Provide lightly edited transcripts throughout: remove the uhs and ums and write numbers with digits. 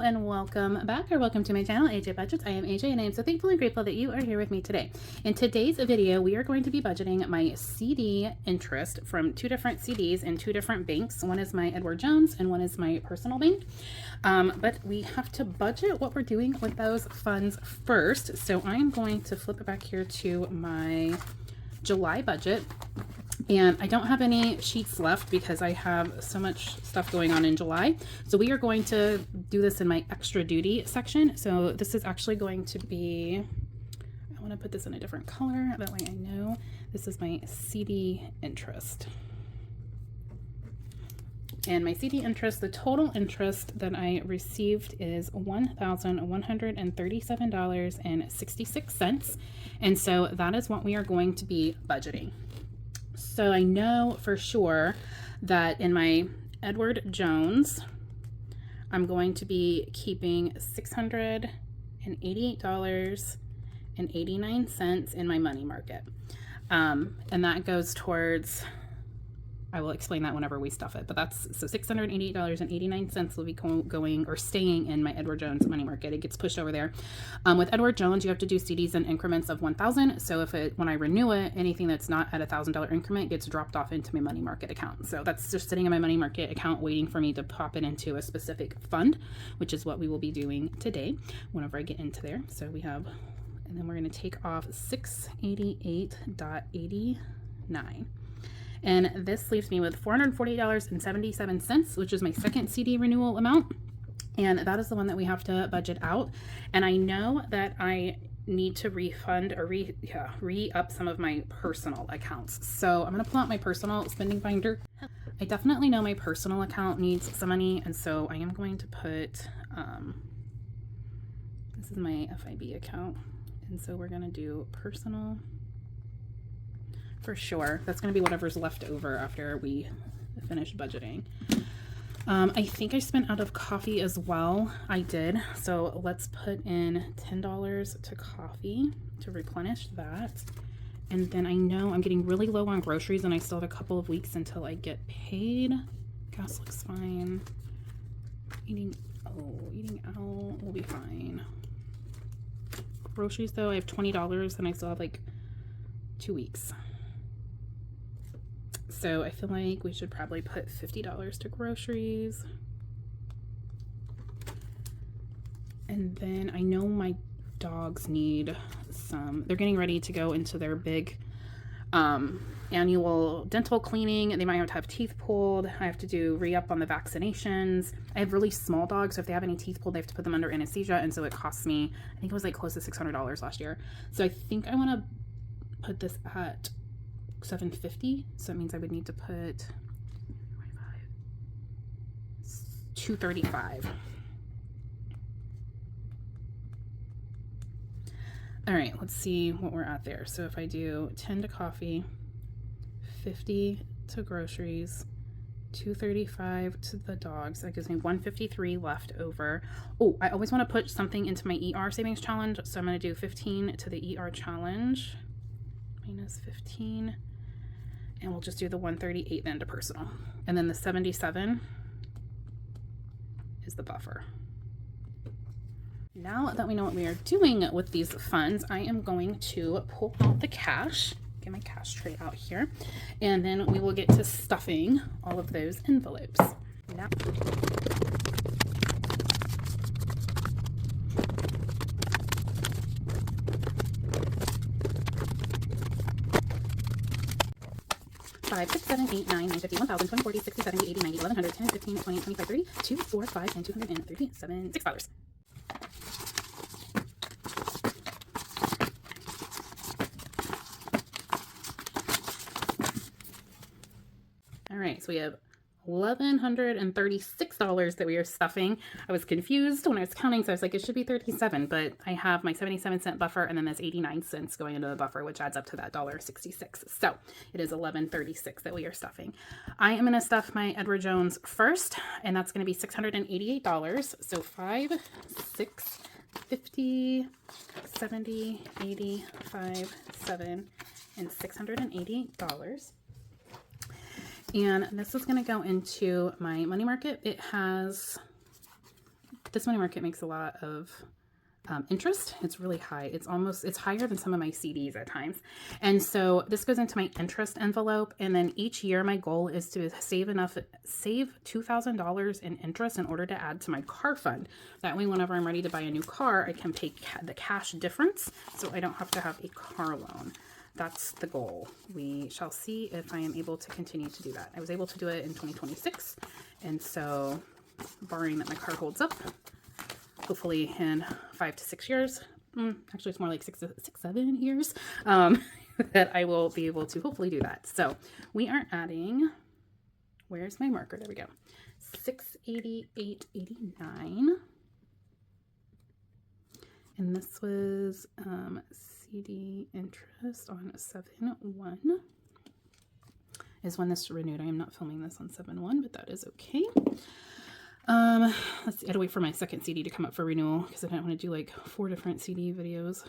and welcome back, or welcome to my channel, AJ Budgets. I am AJ and I am so thankful and grateful that you are here with me today. In today's video, we are going to be budgeting my CD interest from two different CDs in two different banks. One is my Edward Jones and one is my personal bank. But we have to budget what we're doing with those funds first. So I'm going to flip it back here to my July budget. And I don't have any sheets left because I have so much stuff going on in July. So we are going to do this in my extra duty section. So this is actually going to be, I want to put this in a different color. That way I know this is my CD interest. And my CD interest, the total interest that I received is $1,137.66. And so that is what we are going to be budgeting. So I know for sure that in my Edward Jones, I'm going to be keeping $688.89 in my money market. And that goes towards, I will explain that whenever we stuff it, but that's, so $688.89 will be going or staying in my Edward Jones money market. It gets pushed over there. With Edward Jones, you have to do CDs in increments of 1,000. So when I renew it, anything that's not at $1,000 increment gets dropped off into my money market account. So that's just sitting in my money market account waiting for me to pop it into a specific fund, which is what we will be doing today whenever I get into there. So we have, and then we're going to take off $688.89. And this leaves me with $448.77, which is my second CD renewal amount. And that is the one that we have to budget out. And I know that I need to refund or re-up some of my personal accounts. So I'm going to pull out my personal spending binder. I definitely know my personal account needs some money. And so I am going to put, this is my FIB account. And so we're going to do personal. For sure. That's going to be whatever's left over after we finish budgeting. I think I spent out of coffee as well. I did. So let's put in $10 to coffee to replenish that. And then I know I'm getting really low on groceries and I still have a couple of weeks until I get paid. Gas looks fine. Eating out will be fine. Groceries though, I have $20 and I still have like 2 weeks. So I feel like we should probably put $50 to groceries. And then I know my dogs need some, they're getting ready to go into their big annual dental cleaning. They might have to have teeth pulled. I have to re-up on the vaccinations. I have really small dogs, so if they have any teeth pulled, they have to put them under anesthesia. And so it costs me, I think it was like close to $600 last year. So I think I want to put this at $750, so it means I would need to put $235. All right, let's see what we're at there. So if I do 10 to coffee, 50 to groceries, 235 to the dogs, that gives me 153 left over. Oh, I always want to put something into my ER savings challenge, so I'm going to do 15 to the ER challenge minus 15. And we'll just do the 138 then to personal. And then the 77 is the buffer. Now that we know what we are doing with these funds, I am going to pull out the cash, get my cash tray out here, and then we will get to stuffing all of those envelopes. Now, five, 6, 7, 8, 9, 9, 50, 1,000, 20, 40, 60, 70, 80, 90, 1,100, 10, 15, 20, 25, 30, 2, 4, 5, and 237, $6. All right, so we have $1,136 that we are stuffing. I was confused when I was counting, so I was like, it should be 37, but I have my 77-cent buffer, and then there's 89 cents going into the buffer, which adds up to that $1.66. So it is $1,136 that we are stuffing. I am going to stuff my Edward Jones first, and that's going to be $688. So 5, 6, 50, 70, 85, 7, and $688. And this is going to go into my money market. It has This money market makes a lot of interest. It's really high. It's higher than some of my CDs at times. And so this goes into my interest envelope. And then each year my goal is to save $2,000 in interest in order to add to my car fund. That way, whenever I'm ready to buy a new car, I can pay the cash difference so I don't have to have a car loan. That's the goal. We shall see if I am able to continue to do that. I was able to do it in 2026. And so barring that my car holds up, hopefully in 5 to 6 years, actually it's more like 7 years, that I will be able to hopefully do that. So we are adding, where's my marker? There we go. $688.89. And this was CD interest on 7/1 is when this renewed. I am not filming this on 7/1, but that is okay. Let's see, I had to wait for my second CD to come up for renewal because I didn't want to do like 4 different CD videos.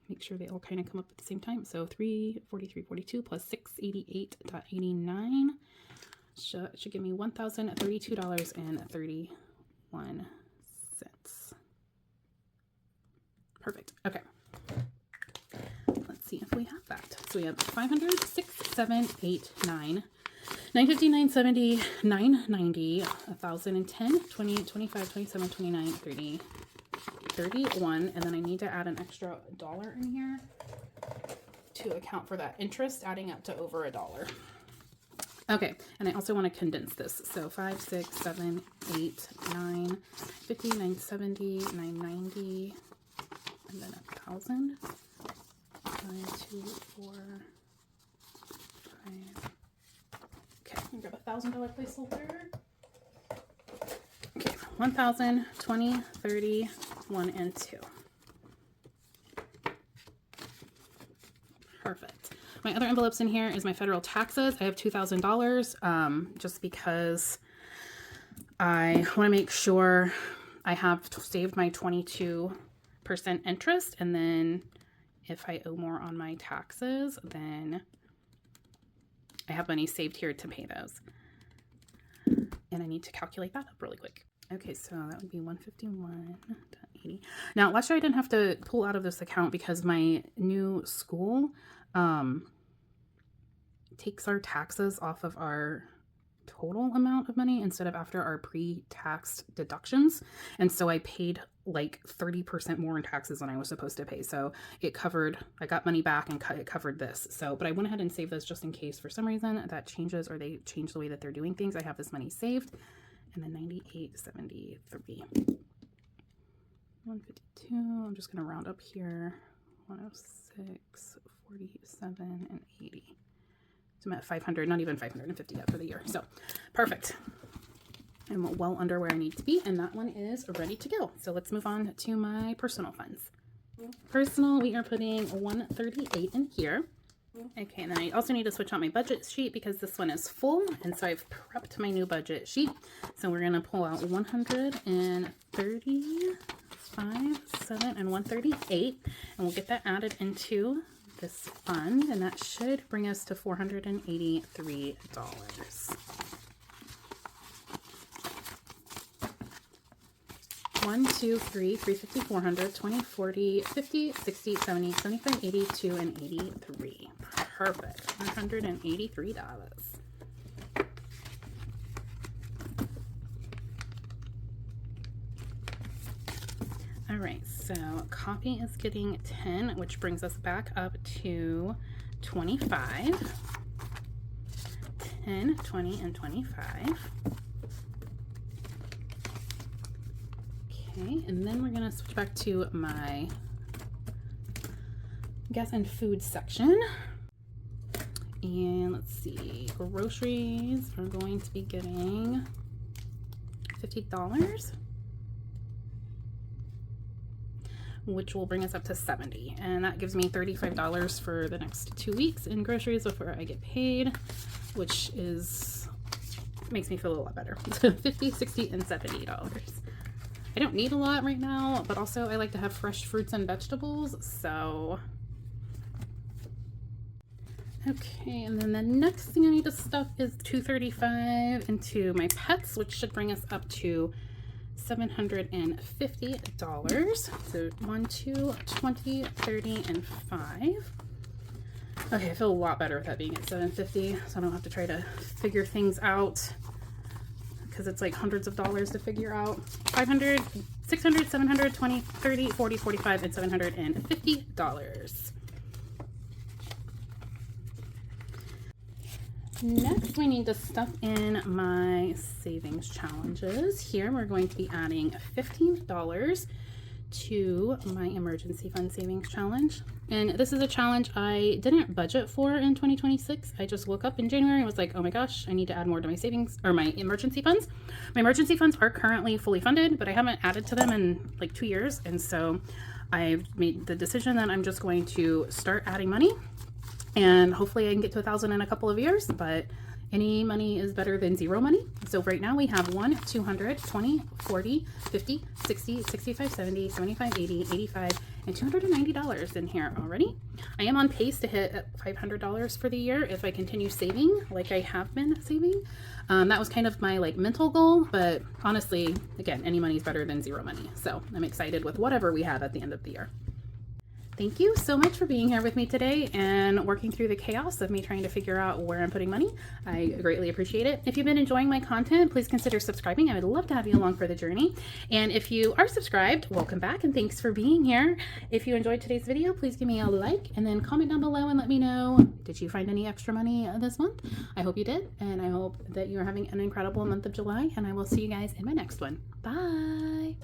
Make sure they all kind of come up at the same time. So 343.42 plus 688.89 should give me $1,032.31. Perfect. Okay. Let's see if we have that. So we have 500, 6, 7, 8, 9. 950, 970, 990, 1,010, 28, 25, 27, 29, 30, 31. And then I need to add an extra $1 in here to account for that interest, adding up to over $1. Okay, and I also want to condense this. So 5, 6, 7, 8, 9, 50, 970, 990, and then 1,000. 5, 2, 4, 5. Okay, I'm gonna grab a $1,000 placeholder. Okay, 1,000, 20, 30, 1, and 2. Perfect. My other envelopes in here is my federal taxes. I have $2,000 just because I want to make sure I have saved my 22% interest, and then if I owe more on my taxes, then I have money saved here to pay those. And I need to calculate that up really quick. Okay, so that would be 151.80. Now, last year I didn't have to pull out of this account because my new school takes our taxes off of our total amount of money instead of after our pre-tax deductions. And so I paid like 30% more in taxes than I was supposed to pay. So it covered, I got money back and it covered this. So, but I went ahead and saved this just in case for some reason that changes or they change the way that they're doing things. I have this money saved. And then 98.73. 152. I'm just going to round up here. 106, 47, and 80. So I'm at 500, not even 550 yet for the year. So perfect. I'm well under where I need to be, and that one is ready to go. So let's move on to my personal funds. Personal, we are putting 138 in here. Okay, and then I also need to switch out my budget sheet because this one is full, and so I've prepped my new budget sheet. So we're gonna pull out 135, 7, and 138, and we'll get that added into this fund, and that should bring us to $483. 1, 2, 3, 350, 400, 20, 40, 50, 60, 70, 75, 82, and 83. Perfect. $183. All right, so copy is getting 10, which brings us back up to 25. 10, 20, and 25. Okay, and then we're gonna switch back to my gas and food section. And let's see, groceries are going to be getting $50, which will bring us up to 70. And that gives me $35 for the next 2 weeks in groceries before I get paid, which makes me feel a lot better. So $50, $60, and $70. I don't need a lot right now, but also I like to have fresh fruits and vegetables, so. Okay, and then the next thing I need to stuff is $235 into my pets, which should bring us up to $750. So 1, 2, 20, 30, and 5. Okay, I feel a lot better with that being at $750, so I don't have to try to figure things out because it's like hundreds of dollars to figure out. 500, 600, 700, 20, 30, 40, 45, and $750. Next, we need to stuff in my savings challenges. Here, we're going to be adding $15 to my emergency fund savings challenge. And this is a challenge I didn't budget for in 2026. I just woke up in January and was like, oh my gosh, I need to add more to my savings or my emergency funds. My emergency funds are currently fully funded, but I haven't added to them in like 2 years. And so I've made the decision that I'm just going to start adding money. And hopefully I can get to 1,000 in a couple of years, but any money is better than zero money. So right now we have 1, 200, 20, 40, 50, 60, 65, 70, 75, 80, 85, and $290 in here already. I am on pace to hit $500 for the year if I continue saving like I have been saving. That was kind of my like mental goal, but honestly, again, any money is better than zero money. So I'm excited with whatever we have at the end of the year. Thank you so much for being here with me today and working through the chaos of me trying to figure out where I'm putting money. I greatly appreciate it. If you've been enjoying my content, please consider subscribing. I would love to have you along for the journey. And if you are subscribed, welcome back and thanks for being here. If you enjoyed today's video, please give me a like and then comment down below and let me know, did you find any extra money this month? I hope you did, and I hope that you are having an incredible month of July, and I will see you guys in my next one. Bye.